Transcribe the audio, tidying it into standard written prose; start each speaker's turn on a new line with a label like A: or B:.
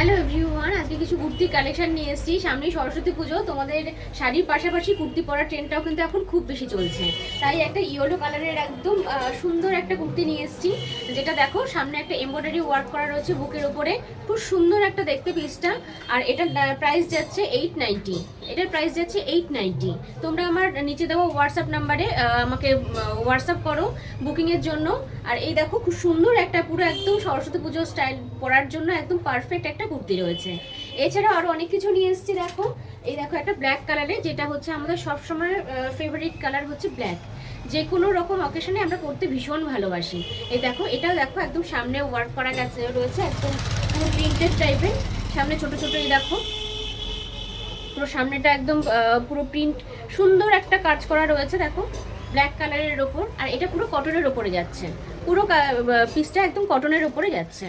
A: Hello everyone, আজকে কিছু kurti collection নিয়ে এসেছি। সামনেই সরস্বতী পুজো, তোমাদের শাড়ির পাশাপাশি কুর্তি পরার ট্রেন্ডটাও কিন্তু এখন খুব বেশি চলছে। তাই একটা ইয়েলো কালারের একদম সুন্দর একটা কুর্তি নিয়ে এসেছি, যেটা দেখো সামনে একটা এমব্রয়ডারি ওয়ার্ক করা রয়েছে বুকের ওপরে, খুব সুন্দর একটা দেখতে পিসটা। আর এটার প্রাইস যাচ্ছে 890। এটার প্রাইস যাচ্ছে 890। তোমরা আমার নিচে দেওয়া হোয়াটসঅ্যাপ নাম্বারে আমাকে হোয়াটসঅ্যাপ করো বুকিংয়ের জন্য। আর এই দেখো খুব সুন্দর একটা পুরো একদম সরস্বতী পুজো স্টাইল পরার জন্য একদম পারফেক্ট একটা কুর্তি রয়েছে। এছাড়াও আরও অনেক কিছু নিয়ে এসেছি। দেখো এই দেখো একটা ব্ল্যাক কালারে, যেটা হচ্ছে আমাদের সবসময় ফেভারিট কালার হচ্ছে ব্ল্যাক। যে কোনো রকম অকেশনে আমরা পরতে ভীষণ ভালোবাসি। এই দেখো এটাও দেখো একদম সামনে ওয়ার্ক করা গেছে রয়েছে, একদম পুরো প্রিন্টেড টাইপের। সামনে ছোট ছোট এই দেখো পুরো সামনেটা একদম পুরো প্রিন্ট সুন্দর একটা কাজ করা রয়েছে দেখো ব্ল্যাক কালারের ওপর। আর এটা পুরো কটনের ওপরে যাচ্ছে, পুরো পিসটা একদম কটনের ওপরে যাচ্ছে।